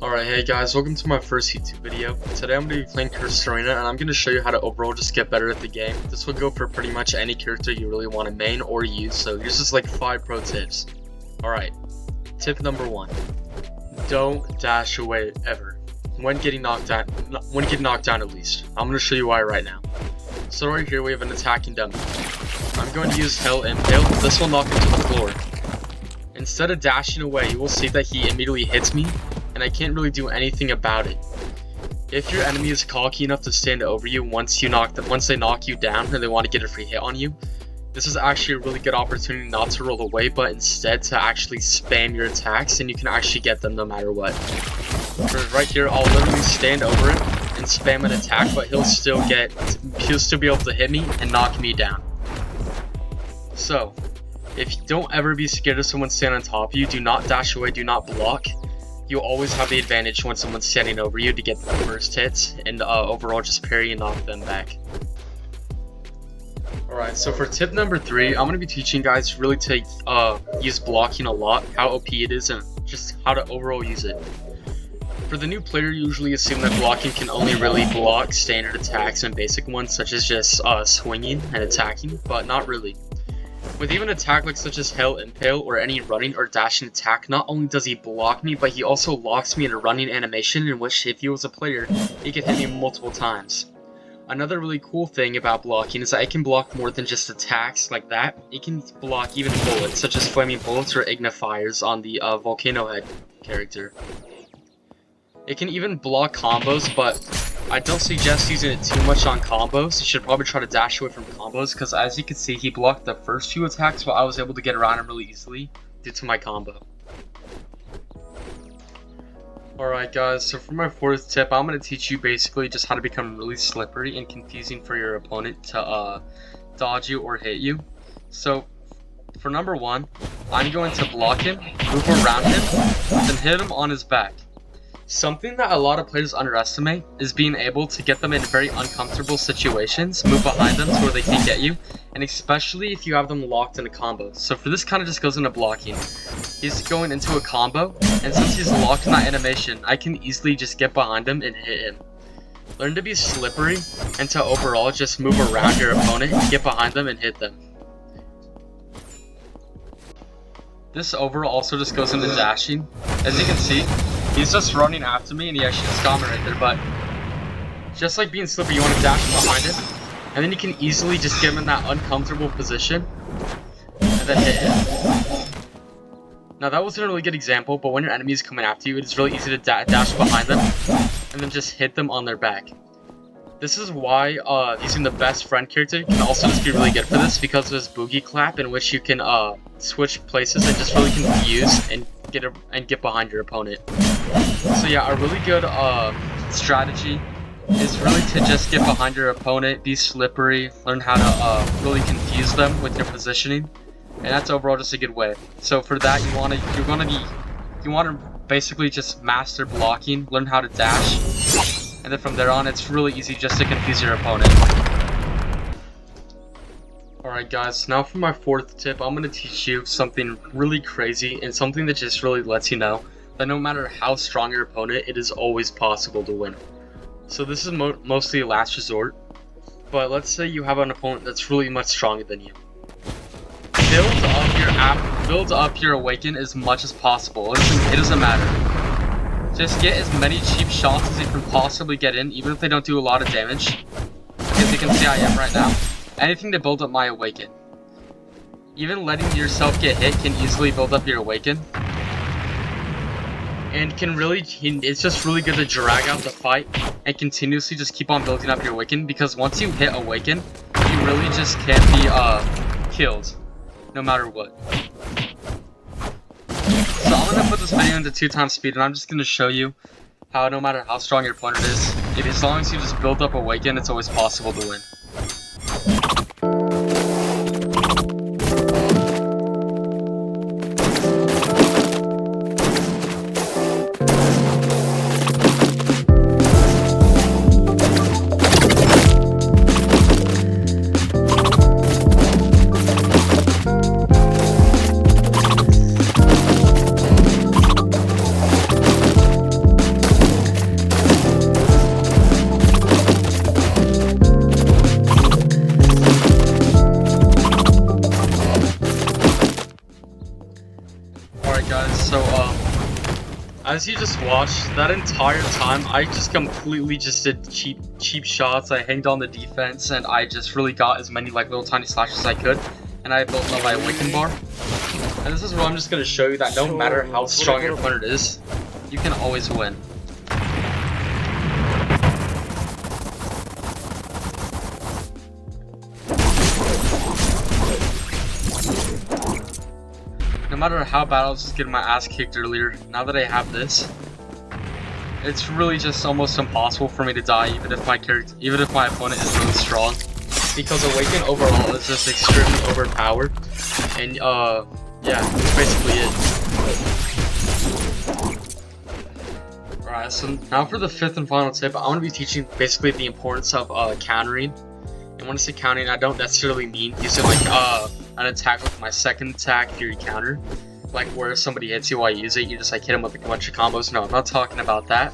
Alright, hey guys, welcome to my first YouTube video. Today I'm going to be playing Curse Arena, and I'm going to show you how to overall just get better at the game. This will go for pretty much any character you really want to main or use, so here's just like 5 pro tips. Alright, tip number 1. Don't dash away ever. When getting knocked down at least. I'm going to show you why right now. So right here we have an attacking dummy. I'm going to use Hell Impale. This will knock him to the floor. Instead of dashing away, you will see that he immediately hits me, and I can't really do anything about it. If your enemy is cocky enough to stand over you once they knock you down and they want to get a free hit on you, this is actually a really good opportunity not to roll away, but instead to actually spam your attacks, and you can actually get them no matter what. For right here, I'll literally stand over him and spam an attack, but he'll still be able to hit me and knock me down. So, if you don't ever be scared of someone standing on top of you, do not dash away, do not block. You'll always have the advantage when someone's standing over you to get the first hits, and overall just parry and knock them back. Alright, so for tip number 3, I'm going to be teaching guys really to use blocking a lot, how OP it is, and just how to overall use it. For the new player, you usually assume that blocking can only really block standard attacks and basic ones such as just swinging and attacking, but not really. With even an attack like such as Hell Impale or any running or dashing attack, not only does he block me, but he also locks me in a running animation in which if he was a player, he could hit me multiple times. Another really cool thing about blocking is that it can block more than just attacks like that. It can block even bullets, such as flaming bullets or ignifiers on the Volcano Head character. It can even block combos, but I don't suggest using it too much on combos. You should probably try to dash away from combos, because as you can see, he blocked the first few attacks, but I was able to get around him really easily due to my combo. Alright guys, so for my 4th tip, I'm going to teach you basically just how to become really slippery and confusing for your opponent to dodge you or hit you. So, for number 1, I'm going to block him, move around him, then hit him on his back. Something that a lot of players underestimate is being able to get them in very uncomfortable situations, move behind them to where they can't get you, and especially if you have them locked in a combo. So for this kind of just goes into blocking. He's going into a combo, and since he's locked in that animation, I can easily just get behind him and hit him. Learn to be slippery, and to overall just move around your opponent, get behind them, and hit them. This overall also just goes into dashing. As you can see, he's just running after me, and he actually just got me right there, but just like being slippery, you want to dash behind him, and then you can easily just get him in that uncomfortable position, and then hit him. Now that wasn't a really good example, but when your enemy is coming after you, it is really easy to dash behind them, and then just hit them on their back. This is why using the best friend character can also just be really good for this, because there's Boogie Clap, in which you can switch places and just really confuse and get behind your opponent. So yeah, a really good strategy is really to just get behind your opponent, be slippery, learn how to really confuse them with your positioning, and that's overall just a good way. So for that, you want to basically just master blocking, learn how to dash, and then from there on, it's really easy just to confuse your opponent. Alright guys, now for my 4th tip, I'm going to teach you something really crazy, and something that just really lets you know that no matter how strong your opponent, it is always possible to win. So this is mostly a last resort, but let's say you have an opponent that's really much stronger than you. Build up your Awaken as much as possible. It doesn't matter. Just get as many cheap shots as you can possibly get in, even if they don't do a lot of damage. As you can see, I am right now. Anything to build up my Awaken. Even letting yourself get hit can easily build up your Awaken. And it's just really good to drag out the fight and continuously just keep on building up your Awaken, because once you hit Awaken, you really just can't be killed, no matter what. So I'm going to put this video into 2x speed, and I'm just going to show you how no matter how strong your opponent is, as long as you just build up Awaken, it's always possible to win. So, as you just watched, that entire time, I just completely just did cheap shots. I hanged on the defense, and I just really got as many like little tiny slashes as I could. And I built up my Awaken bar. And this is where I'm just going to show you that no matter how strong your opponent is, you can always win. No matter how bad I was just getting my ass kicked earlier, now that I have this, it's really just almost impossible for me to die, even if my opponent is really strong. Because Awaken overall is just extremely overpowered, and yeah, that's basically it. Alright, so now for the fifth and final tip, I want to be teaching basically the importance of countering. And when I say countering, I don't necessarily mean using like an attack with my second attack Fury counter, like where somebody hits you while you use it, you just like hit them with a bunch of combos. No, I'm not talking about that.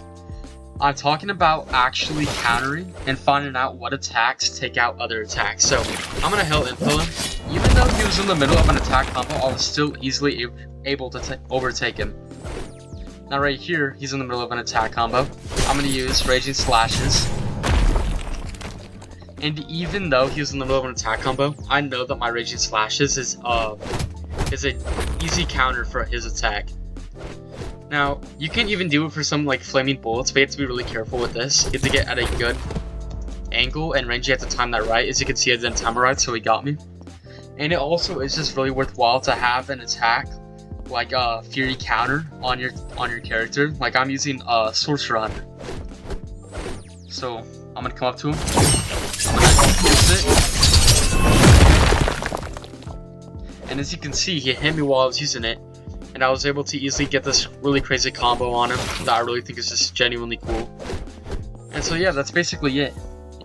I'm talking about actually countering and finding out what attacks take out other attacks. So I'm gonna Hell Impel him. Even though he was in the middle of an attack combo, I was still easily able to overtake him. Now right here, he's in the middle of an attack combo. I'm gonna use Raging Slashes. And even though he was in the middle of an attack combo, I know that my Raging Slashes is an easy counter for his attack. Now, you can't even do it for some like Flaming Bullets, but you have to be really careful with this. You have to get at a good angle and range. You have to time that right. As you can see, I didn't time it right, so he got me. And it also is just really worthwhile to have an attack like a Fury counter on your character. Like I'm using Sorcerer Hunter. So I'm gonna come up to him. I'm gonna use it. And as you can see, he hit me while I was using it. And I was able to easily get this really crazy combo on him that I really think is just genuinely cool. And so yeah, that's basically it.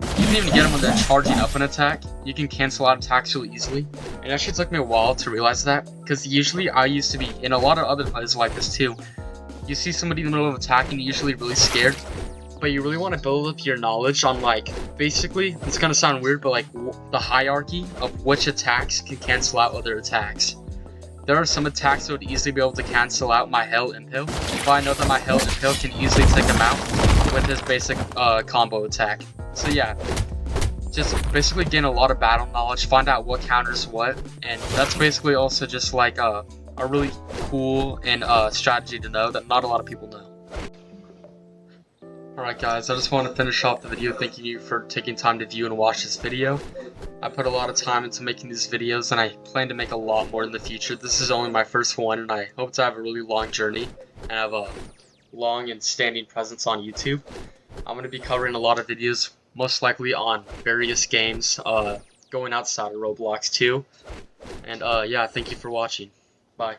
You can even get him when they're charging up an attack. You can cancel out attacks really easily. It actually took me a while to realize that, because usually I used to be, in a lot of other plays like this too, you see somebody in the middle of attacking, you're usually really scared. But you really want to build up your knowledge on like, basically, it's gonna sound weird, but like the hierarchy of which attacks can cancel out other attacks. There are some attacks that would easily be able to cancel out my Hell Impel, but I know that my Hell Impel can easily take him out with his basic combo attack. So yeah, just basically gain a lot of battle knowledge, find out what counters what, and that's basically also just like a really cool and strategy to know that not a lot of people know. Alright guys, I just want to finish off the video thanking you for taking time to view and watch this video. I put a lot of time into making these videos, and I plan to make a lot more in the future. This is only my first one, and I hope to have a really long journey and have a long and standing presence on YouTube. I'm going to be covering a lot of videos, most likely on various games, going outside of Roblox too. And yeah, thank you for watching. Bye.